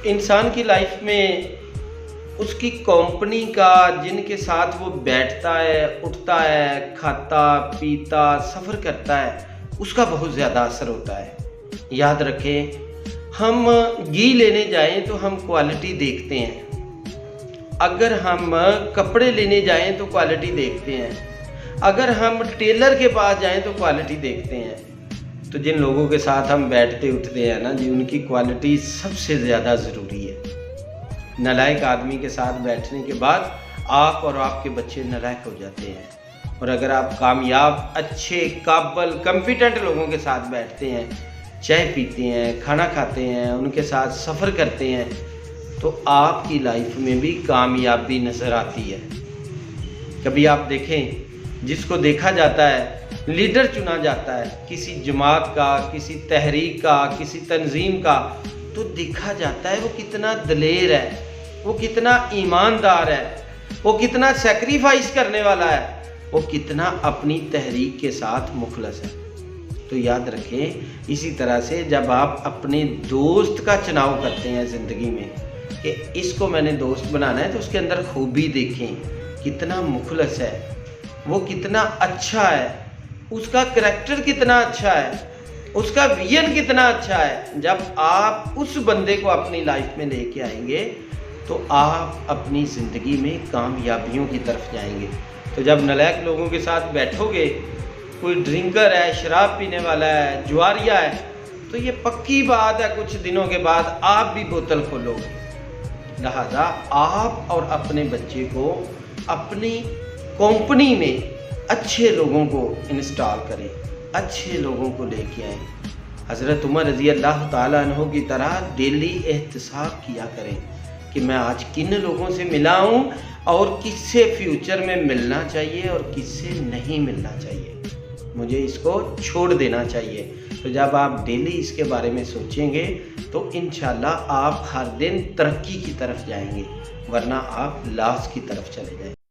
इंसान की लाइफ में उसकी कंपनी का, जिनके साथ वो बैठता है, उठता है, खाता पीता सफ़र करता है, उसका बहुत ज़्यादा असर होता है। याद रखें, हम घी लेने जाएं तो हम क्वालिटी देखते हैं, अगर हम कपड़े लेने जाएं तो क्वालिटी देखते हैं, अगर हम टेलर के पास जाएं तो क्वालिटी देखते हैं। तो जिन लोगों के साथ हम बैठते उठते हैं ना जी, उनकी क्वालिटी सबसे ज़्यादा ज़रूरी है। नालायक आदमी के साथ बैठने के बाद आप और आपके बच्चे नालायक हो जाते हैं, और अगर आप कामयाब, अच्छे, काबल, कॉम्पिटेंट लोगों के साथ बैठते हैं, चाय पीते हैं, खाना खाते हैं, उनके साथ सफ़र करते हैं, तो आपकी लाइफ में भी कामयाबी नज़र आती है। कभी आप देखें, जिसको देखा जाता है, लीडर चुना जाता है किसी जमात का, किसी तहरीक का, किसी तंजीम का, तो देखा जाता है वो कितना दलेर है, वो कितना ईमानदार है, वो कितना सेक्रीफाइस करने वाला है, वो कितना अपनी तहरीक के साथ मुखलस है। तो याद रखें, इसी तरह से जब आप अपने दोस्त का चुनाव करते हैं ज़िंदगी में कि इसको मैंने दोस्त बनाना है, तो उसके अंदर खूबी देखें, कितना मुखलस है, वो कितना अच्छा है, उसका करैक्टर कितना अच्छा है, उसका विजन कितना अच्छा है। जब आप उस बंदे को अपनी लाइफ में लेके आएंगे तो आप अपनी ज़िंदगी में कामयाबियों की तरफ जाएंगे। तो जब नालायक लोगों के साथ बैठोगे, कोई ड्रिंकर है, शराब पीने वाला है, जुआरिया है, तो ये पक्की बात है कुछ दिनों के बाद आप भी बोतल खोलोगे। लिहाजा आप और अपने बच्चे को अपनी कंपनी में अच्छे लोगों को इंस्टॉल करें, अच्छे लोगों को लेके आएँ। हज़रत उमर रज़ी अल्लाह ताला अन्हु की तरह डेली एहतिसाब किया करें कि मैं आज किन लोगों से मिला हूँ और किससे फ्यूचर में मिलना चाहिए और किससे नहीं मिलना चाहिए, मुझे इसको छोड़ देना चाहिए। तो जब आप डेली इसके बारे में सोचेंगे तो इंशाल्लाह आप हर दिन तरक्की की तरफ जाएंगे, वरना आप लॉस की तरफ चले जाएंगे।